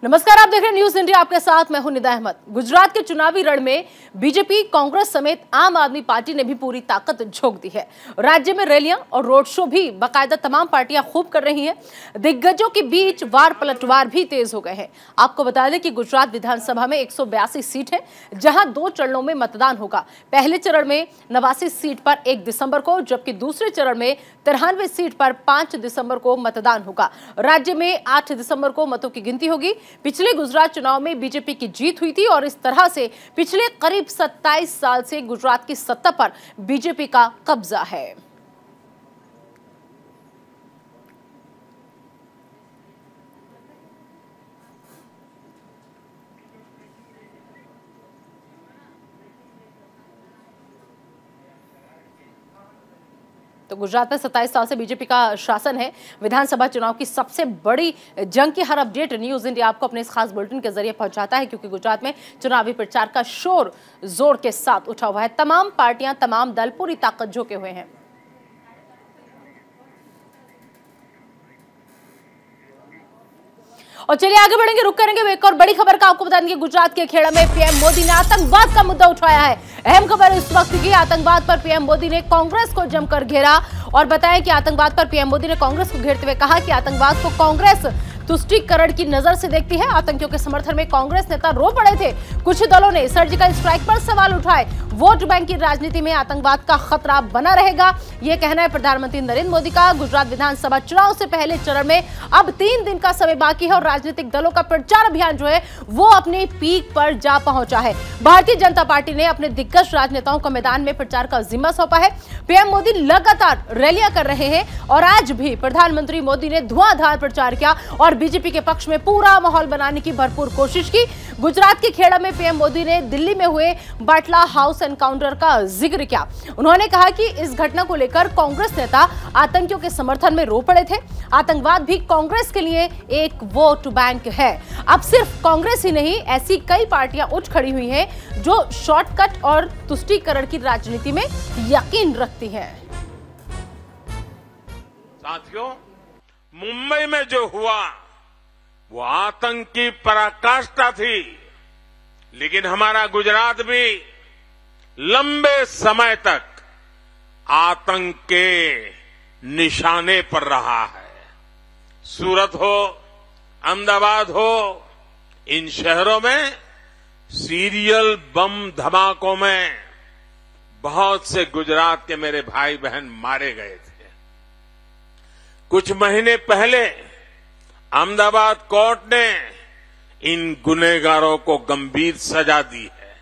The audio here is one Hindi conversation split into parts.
नमस्कार, आप देख रहे हैं न्यूज इंडिया। आपके साथ मैं हूं निदा अहमद। गुजरात के चुनावी रण में बीजेपी, कांग्रेस समेत आम आदमी पार्टी ने भी पूरी ताकत झोंक दी है। राज्य में रैलियां और रोड शो भी बाकायदा तमाम पार्टियां खूब कर रही हैं। दिग्गजों के बीच वार पलटवार भी तेज हो गए हैं। आपको बता दें कि गुजरात विधानसभा में 182 सीट है, जहां 2 चरणों में मतदान होगा। पहले चरण में 89 सीट पर 1 दिसंबर को, जबकि दूसरे चरण में 93 सीट पर 5 दिसंबर को मतदान होगा। राज्य में 8 दिसंबर को मतों की गिनती होगी। पिछले गुजरात चुनाव में बीजेपी की जीत हुई थी और इस तरह से पिछले करीब 27 साल से गुजरात की सत्ता पर बीजेपी का कब्जा है। तो गुजरात में 27 साल से बीजेपी का शासन है। विधानसभा चुनाव की सबसे बड़ी जंग की हर अपडेट न्यूज इंडिया आपको अपने इस खास बुलेटिन के जरिए पहुंचाता है, क्योंकि गुजरात में चुनावी प्रचार का शोर जोर के साथ उठा हुआ है। तमाम पार्टियां, तमाम दल पूरी ताकत झोंके हुए हैं। और चलिए आगे बढ़ेंगे, रुक करेंगे एक और बड़ी खबर का। आपको बता देंगे गुजरात के खेड़ा में पीएम मोदी ने आतंकवाद का मुद्दा उठाया है। अहम खबर इस वक्त की, आतंकवाद पर पीएम मोदी ने कांग्रेस को जमकर घेरा और बताया कि आतंकवाद पर पीएम मोदी ने कांग्रेस को घेरते हुए कहा कि आतंकवाद को कांग्रेस तुष्टीकरण की नजर से देखती है। आतंकियों के समर्थन में कांग्रेस नेता रो पड़े थे। कुछ दलों ने सर्जिकल स्ट्राइक पर सवाल उठाए। वोट बैंक की राजनीति में आतंकवाद का खतरा बना रहेगा, यह कहना है प्रधानमंत्री नरेंद्र मोदी का। गुजरात विधानसभा चुनाव से पहले चरण में अब 3 दिन का समय बाकी है और राजनीतिक दलों का प्रचार अभियान जो है वो अपने पीक पर जा पहुंचा है। भारतीय जनता पार्टी ने अपने दिग्गज राजनेताओं को मैदान में प्रचार का जिम्मा सौंपा है। पीएम मोदी लगातार रैलियां कर रहे हैं और आज भी प्रधानमंत्री मोदी ने धुआंधार प्रचार किया और बीजेपी के पक्ष में पूरा माहौल बनाने की भरपूर कोशिश की। गुजरात के खेड़ा में पीएम मोदी ने दिल्ली में हुए बाटला हाउस एनकाउंटर का जिक्र किया। उन्होंने कहा कि इस घटना को लेकर कांग्रेस नेता आतंकियों के समर्थन में रो पड़े थे। आतंकवाद भी कांग्रेस के लिए एक वोट बैंक है। अब सिर्फ कांग्रेस ही नहीं, ऐसी कई पार्टियां उठ खड़ी हुई हैं जो शॉर्टकट और तुष्टीकरण की राजनीति में यकीन रखती हैं। साथियों, मुंबई में जो हुआ वो आतंक की पराकाष्ठा थी, लेकिन हमारा गुजरात भी लंबे समय तक आतंक के निशाने पर रहा है। सूरत हो, अहमदाबाद हो, इन शहरों में सीरियल बम धमाकों में बहुत से गुजरात के मेरे भाई बहन मारे गए थे। कुछ महीने पहले अहमदाबाद कोर्ट ने इन गुनहगारों को गंभीर सजा दी है।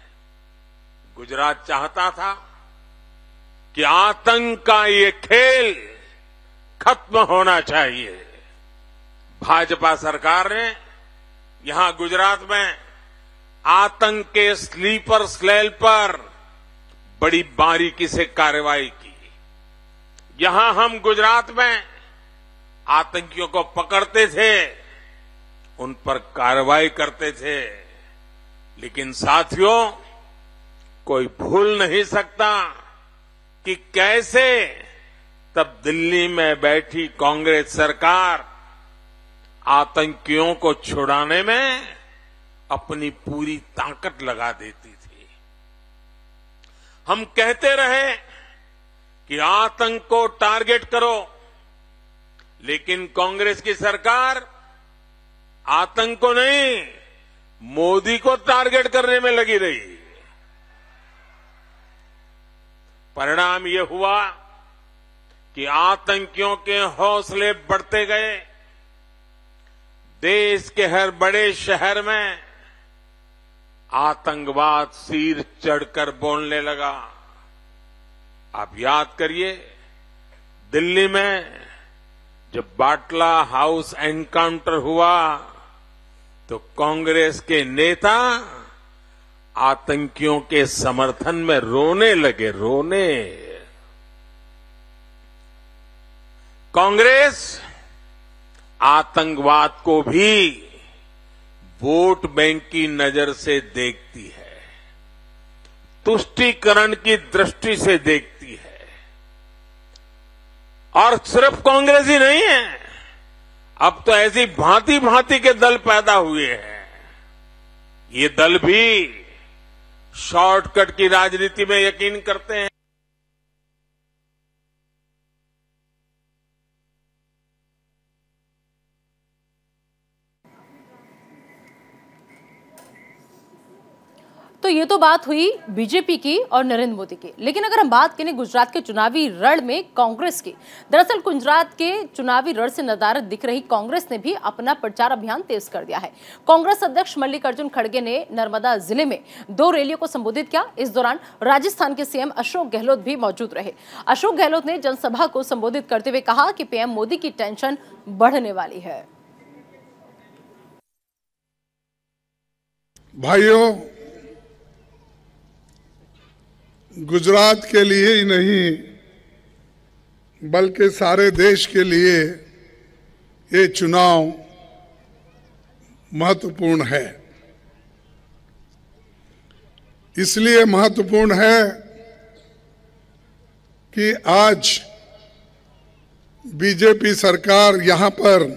गुजरात चाहता था कि आतंक का ये खेल खत्म होना चाहिए। भाजपा सरकार ने यहां गुजरात में आतंक के स्लीपर सेल पर बड़ी बारीकी से कार्रवाई की। यहां हम गुजरात में आतंकियों को पकड़ते थे, उन पर कार्रवाई करते थे, लेकिन साथियों, कोई भूल नहीं सकता कि कैसे तब दिल्ली में बैठी कांग्रेस सरकार आतंकियों को छुड़ाने में अपनी पूरी ताकत लगा देती थी। हम कहते रहे कि आतंक को टारगेट करो, लेकिन कांग्रेस की सरकार आतंक को नहीं, मोदी को टारगेट करने में लगी रही। परिणाम ये हुआ कि आतंकियों के हौसले बढ़ते गए। देश के हर बड़े शहर में आतंकवाद सिर चढ़कर बोलने लगा। आप याद करिए, दिल्ली में जब बाटला हाउस एनकाउंटर हुआ तो कांग्रेस के नेता आतंकियों के समर्थन में रोने लगे। कांग्रेस आतंकवाद को भी वोट बैंक की नजर से देखती है, तुष्टीकरण की दृष्टि से देखती है। और सिर्फ कांग्रेस ही नहीं है, अब तो ऐसी भांति भांति के दल पैदा हुए हैं ये दल भी शॉर्टकट की राजनीति में यकीन करते हैं। तो ये तो बात हुई बीजेपी की और नरेंद्र मोदी की, लेकिन अगर हम बात करें गुजरात के चुनावी रण में कांग्रेस की, दरअसल गुजरात के चुनावी रण से नदारद दिख रही कांग्रेस ने भी अपना प्रचार अभियान तेज कर दिया है। कांग्रेस अध्यक्ष मल्लिकार्जुन खड़गे ने नर्मदा जिले में 2 रैलियों को संबोधित किया। इस दौरान राजस्थान के सीएम अशोक गहलोत भी मौजूद रहे। अशोक गहलोत ने जनसभा को संबोधित करते हुए कहा कि पीएम मोदी की टेंशन बढ़ने वाली है। भाइयों, गुजरात के लिए ही नहीं बल्कि सारे देश के लिए ये चुनाव महत्वपूर्ण है। इसलिए महत्वपूर्ण है कि आज बीजेपी सरकार यहां पर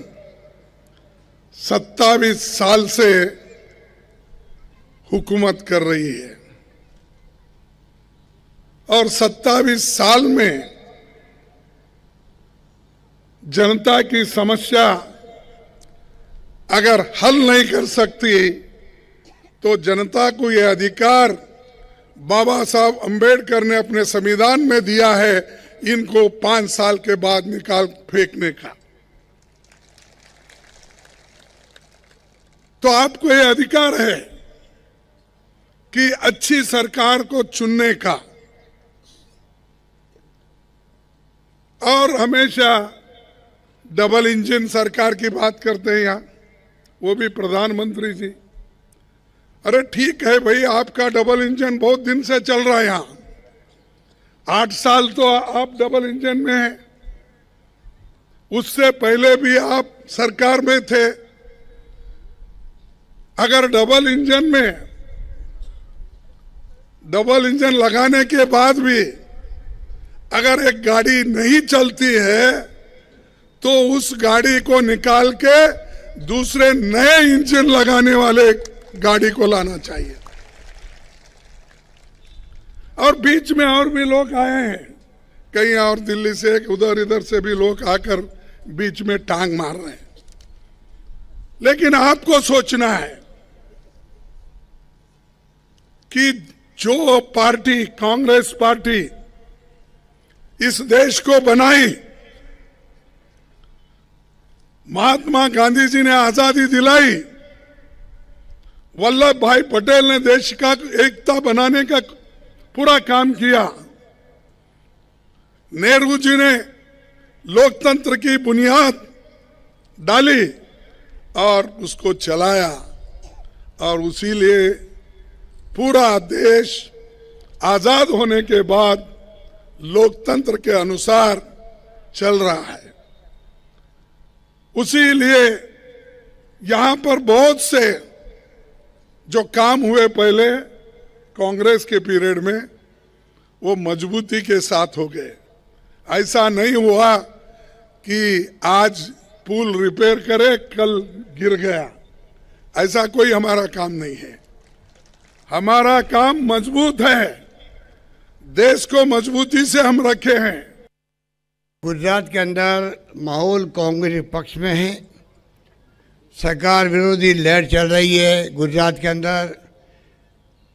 27 साल से हुकूमत कर रही है और 27 साल में जनता की समस्या अगर हल नहीं कर सकती तो जनता को यह अधिकार बाबा साहब अंबेडकर ने अपने संविधान में दिया है, इनको 5 साल के बाद निकाल फेंकने का। तो आपको यह अधिकार है कि अच्छी सरकार को चुनने का। और हमेशा डबल इंजन सरकार की बात करते हैं यहाँ, वो भी प्रधानमंत्री जी। अरे ठीक है भाई, आपका डबल इंजन बहुत दिन से चल रहा है यहाँ, 8 साल तो आप डबल इंजन में हैं, उससे पहले भी आप सरकार में थे। अगर डबल इंजन लगाने के बाद भी अगर एक गाड़ी नहीं चलती है तो उस गाड़ी को निकाल के दूसरे नए इंजन लगाने वाले गाड़ी को लाना चाहिए। और बीच में और भी लोग आए हैं, कहीं और दिल्ली से उधर इधर से भी लोग आकर बीच में टांग मार रहे हैं। लेकिन आपको सोचना है कि जो पार्टी, कांग्रेस पार्टी इस देश को बनाई, महात्मा गांधी जी ने आजादी दिलाई, वल्लभ भाई पटेल ने देश का एकता बनाने का पूरा काम किया, नेहरू जी ने लोकतंत्र की बुनियाद डाली और उसको चलाया, और उसीलिए पूरा देश आजाद होने के बाद लोकतंत्र के अनुसार चल रहा है। उसीलिए यहां पर बहुत से जो काम हुए पहले कांग्रेस के पीरियड में, वो मजबूती के साथ हो गए। ऐसा नहीं हुआ कि आज पुल रिपेयर करे कल गिर गया, ऐसा कोई हमारा काम नहीं है। हमारा काम मजबूत है, देश को मजबूती से हम रखे हैं। गुजरात के अंदर माहौल कांग्रेस के पक्ष में है, सरकार विरोधी लहर चल रही है। गुजरात के अंदर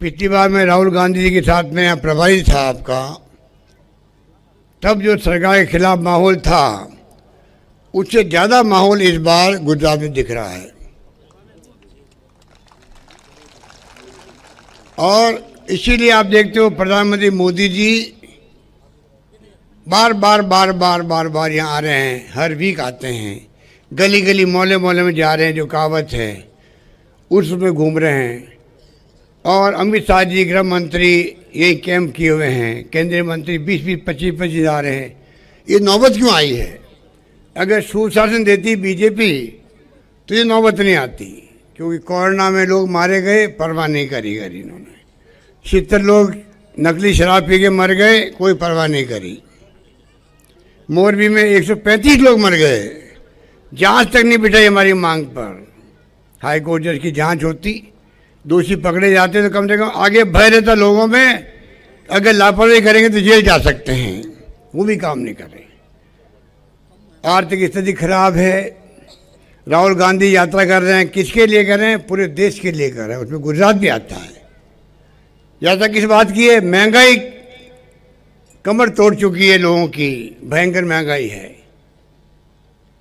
पिछली बार में राहुल गांधी जी के साथ में यहाँ प्रभारी था आपका, तब जो सरकार के खिलाफ माहौल था उससे ज़्यादा माहौल इस बार गुजरात में दिख रहा है। और इसीलिए आप देखते हो प्रधानमंत्री मोदी जी बार बार यहाँ आ रहे हैं, हर वीक आते हैं, गली गली मोहल्ले मोहल्ले में जा रहे हैं, जो कहावत है उसमें घूम रहे हैं। और अमित शाह जी गृह मंत्री यही कैंप किए हुए हैं, केंद्रीय मंत्री 20-20, 25-25 जा रहे हैं। ये नौबत क्यों आई है? अगर सुशासन देती बीजेपी तो ये नौबत नहीं आती, क्योंकि कोरोना में लोग मारे गए, परवाह नहीं करी इन्होंने। 70 लोग नकली शराब पी के मर गए, कोई परवाह नहीं करी। मोरबी में 135 लोग मर गए, जांच तक नहीं बिठाई हमारी मांग पर। हाई कोर्ट जज की जांच होती, दोषी पकड़े जाते तो कम से कम आगे भय रहता लोगों में, अगर लापरवाही करेंगे तो जेल जा सकते हैं, वो भी काम नहीं कर रहे। आर्थिक स्थिति खराब है। राहुल गांधी यात्रा कर रहे हैं, किसके लिए कर रहे हैं? पूरे देश के लिए कर रहे हैं, उसमें गुजरात भी आता है। यात्रा किस बात की है? महंगाई कमर तोड़ चुकी है लोगों की, भयंकर महंगाई है,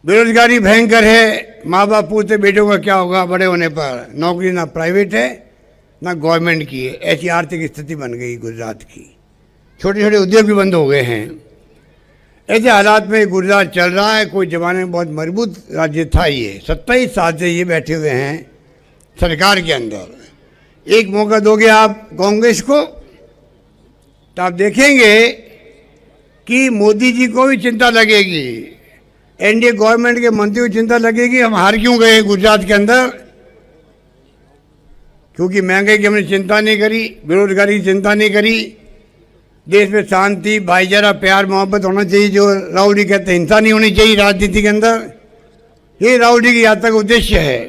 बेरोजगारी भयंकर है। माँ बाप पूछते बेटों का क्या होगा बड़े होने पर, नौकरी ना प्राइवेट है ना गवर्नमेंट की है। ऐसी आर्थिक स्थिति बन गई गुजरात की, छोटे छोटे उद्योग भी बंद हो गए हैं। ऐसे हालात में गुजरात चल रहा है। कोई जमाने में बहुत मजबूत राज्य था ये, 27 साल से ये बैठे हुए हैं सरकार के अंदर। एक मौका दोगे आप कांग्रेस को तो आप देखेंगे कि मोदी जी को भी चिंता लगेगी, एनडीए गवर्नमेंट के मंत्री को चिंता लगेगी हम हार क्यों गए गुजरात के अंदर, क्योंकि महंगाई की हमने चिंता नहीं करी, बेरोजगारी की चिंता नहीं करी, देश में शांति भाईचारा प्यार मोहब्बत होना चाहिए, जो राहुल जी कहते हैं हिंसा नहीं होनी चाहिए राजनीति के अंदर। ये राहुल जी की यात्रा का उद्देश्य है।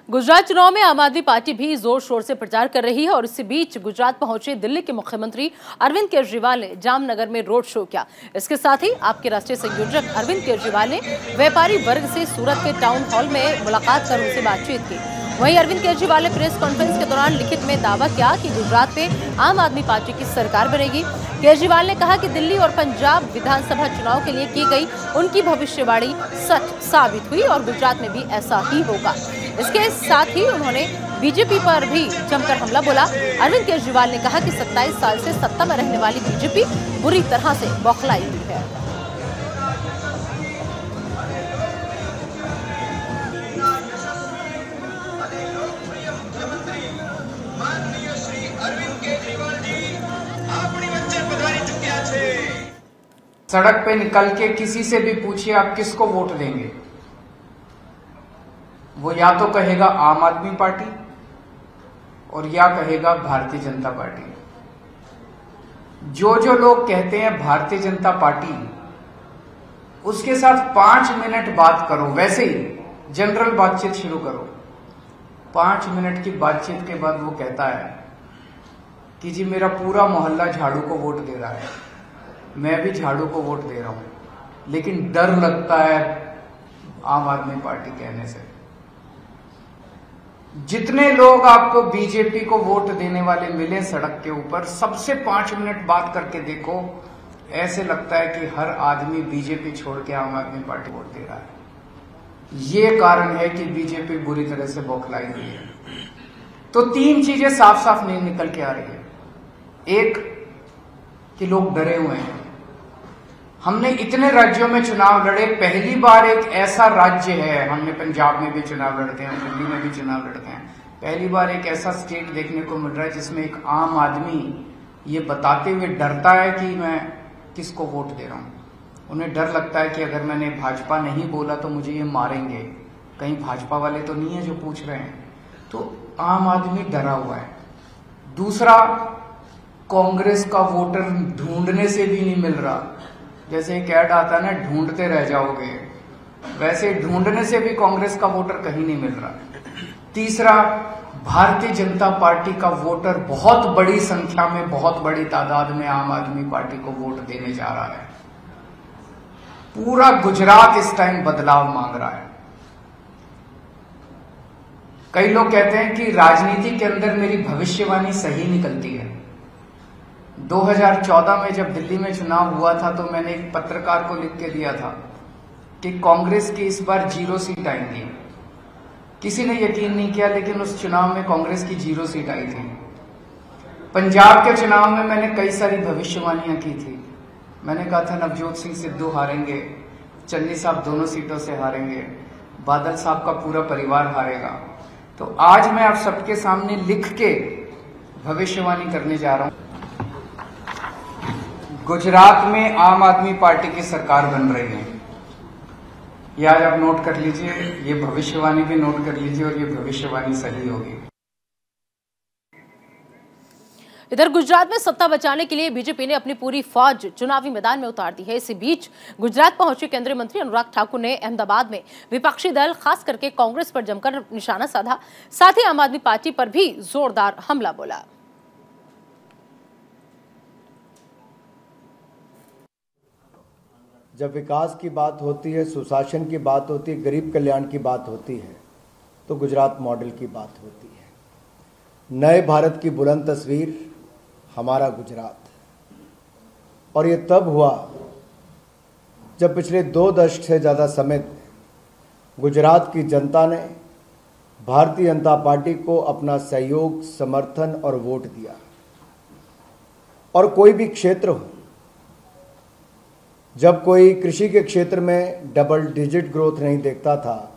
गुजरात चुनाव में आम आदमी पार्टी भी जोर शोर से प्रचार कर रही है और इसी बीच गुजरात पहुंचे दिल्ली के मुख्यमंत्री अरविंद केजरीवाल ने जामनगर में रोड शो किया। इसके साथ ही आपके राष्ट्रीय संयोजक अरविंद केजरीवाल ने व्यापारी वर्ग से सूरत के टाउन हॉल में मुलाकात कर उनसे बातचीत की। वहीं अरविंद केजरीवाल ने प्रेस कॉन्फ्रेंस के दौरान लिखित में दावा किया कि गुजरात में आम आदमी पार्टी की सरकार बनेगी। केजरीवाल ने कहा कि दिल्ली और पंजाब विधानसभा चुनाव के लिए की गई उनकी भविष्यवाणी सच साबित हुई और गुजरात में भी ऐसा ही होगा। इसके साथ ही उन्होंने बीजेपी पर भी जमकर हमला बोला। अरविंद केजरीवाल ने कहा कि 27 साल से सत्ता में रहने वाली बीजेपी बुरी तरह से बौखलाई हुई है। सड़क पे निकल के किसी से भी पूछिए आप किसको वोट देंगे, वो या तो कहेगा आम आदमी पार्टी और या कहेगा भारतीय जनता पार्टी। जो जो लोग कहते हैं भारतीय जनता पार्टी, उसके साथ 5 मिनट बात करो, वैसे ही जनरल बातचीत शुरू करो। 5 मिनट की बातचीत के बाद वो कहता है कि जी मेरा पूरा मोहल्ला झाड़ू को वोट दे रहा है, मैं भी झाड़ू को वोट दे रहा हूं, लेकिन डर लगता है आम आदमी पार्टी कहने से। जितने लोग आपको बीजेपी को वोट देने वाले मिले सड़क के ऊपर, सबसे 5 मिनट बात करके देखो, ऐसे लगता है कि हर आदमी बीजेपी छोड़ के आम आदमी पार्टी वोट दे रहा है। ये कारण है कि बीजेपी बुरी तरह से बौखलाई हुई है। तो 3 चीजें साफ साफ नहीं निकल के आ रही है। एक कि लोग डरे हुए हैं। हमने इतने राज्यों में चुनाव लड़े, पहली बार एक ऐसा राज्य है, हमने पंजाब में भी चुनाव लड़ते हैं, दिल्ली में भी चुनाव लड़ते हैं, पहली बार एक ऐसा स्टेट देखने को मिल रहा है जिसमें एक आम आदमी ये बताते हुए डरता है कि मैं किसको वोट दे रहा हूं। उन्हें डर लगता है कि अगर मैंने भाजपा नहीं बोला तो मुझे ये मारेंगे, कहीं भाजपा वाले तो नहीं है जो पूछ रहे हैं। तो आम आदमी डरा हुआ है। दूसरा, कांग्रेस का वोटर ढूंढने से भी नहीं मिल रहा। जैसे एक ऐड आता है ना, ढूंढते रह जाओगे, वैसे ढूंढने से भी कांग्रेस का वोटर कहीं नहीं मिल रहा। तीसरा, भारतीय जनता पार्टी का वोटर बहुत बड़ी संख्या में, बहुत बड़ी तादाद में आम आदमी पार्टी को वोट देने जा रहा है। पूरा गुजरात इस टाइम बदलाव मांग रहा है। कई लोग कहते हैं कि राजनीति के अंदर मेरी भविष्यवाणी सही निकलती है। 2014 में जब दिल्ली में चुनाव हुआ था तो मैंने एक पत्रकार को लिख के दिया था कि कांग्रेस की इस बार 0 सीट आएंगी। किसी ने यकीन नहीं किया, लेकिन उस चुनाव में कांग्रेस की 0 सीट आई थी। पंजाब के चुनाव में मैंने कई सारी भविष्यवाणियां की थी। मैंने कहा था नवजोत सिंह सिद्धू हारेंगे, चन्नी साहब दोनों सीटों से हारेंगे, बादल साहब का पूरा परिवार हारेगा। तो आज मैं आप सबके सामने लिख के भविष्यवाणी करने जा रहा हूं। गुजरात में आम आदमी पार्टी की सरकार बन रही है। ये आज आप नोट कर लीजिए, ये भविष्यवाणी भी नोट कर लीजिए और ये भविष्यवाणी सही होगी। इधर गुजरात में सत्ता बचाने के लिए बीजेपी ने अपनी पूरी फौज चुनावी मैदान में उतार दी है। इसी बीच गुजरात पहुंचे केंद्रीय मंत्री अनुराग ठाकुर ने अहमदाबाद में विपक्षी दल खास करके कांग्रेस पर जमकर निशाना साधा। साथ ही आम आदमी पार्टी पर भी जोरदार हमला बोला। जब विकास की बात होती है, सुशासन की बात होती है, गरीब कल्याण की बात होती है, तो गुजरात मॉडल की बात होती है। नए भारत की बुलंद तस्वीर हमारा गुजरात। और ये तब हुआ जब पिछले 2 दशक से ज़्यादा समय गुजरात की जनता ने भारतीय जनता पार्टी को अपना सहयोग, समर्थन और वोट दिया। और कोई भी क्षेत्र हो, जब कोई कृषि के क्षेत्र में डबल डिजिट ग्रोथ नहीं देखता था,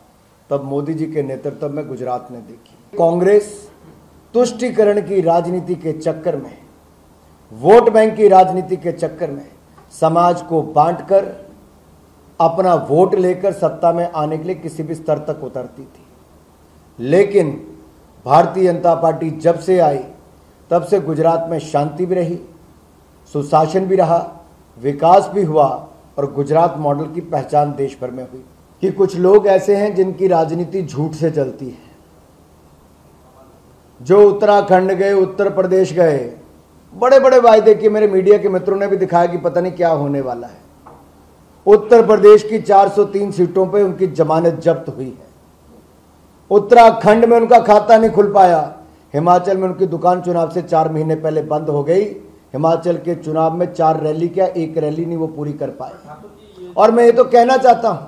तब मोदी जी के नेतृत्व में गुजरात ने देखी। कांग्रेस तुष्टीकरण की राजनीति के चक्कर में, वोट बैंक की राजनीति के चक्कर में समाज को बांटकर अपना वोट लेकर सत्ता में आने के लिए किसी भी स्तर तक उतरती थी। लेकिन भारतीय जनता पार्टी जब से आई, तब से गुजरात में शांति भी रही, सुशासन भी रहा, विकास भी हुआ और गुजरात मॉडल की पहचान देश भर में हुई। कि कुछ लोग ऐसे हैं जिनकी राजनीति झूठ से चलती है। जो उत्तराखंड गए, उत्तर प्रदेश गए, बड़े बड़े वायदे किए। मेरे मीडिया के मित्रों ने भी दिखाया कि पता नहीं क्या होने वाला है। उत्तर प्रदेश की 403 सीटों पे उनकी जमानत जब्त हुई है। उत्तराखंड में उनका खाता नहीं खुल पाया। हिमाचल में उनकी दुकान चुनाव से 4 महीने पहले बंद हो गई। हिमाचल के चुनाव में 4 रैली क्या, 1 रैली नहीं वो पूरी कर पाए। और मैं ये तो कहना चाहता हूं,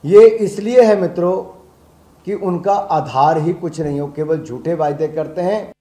ये इसलिए है मित्रों कि उनका आधार ही कुछ नहीं हो, केवल झूठे वायदे करते हैं।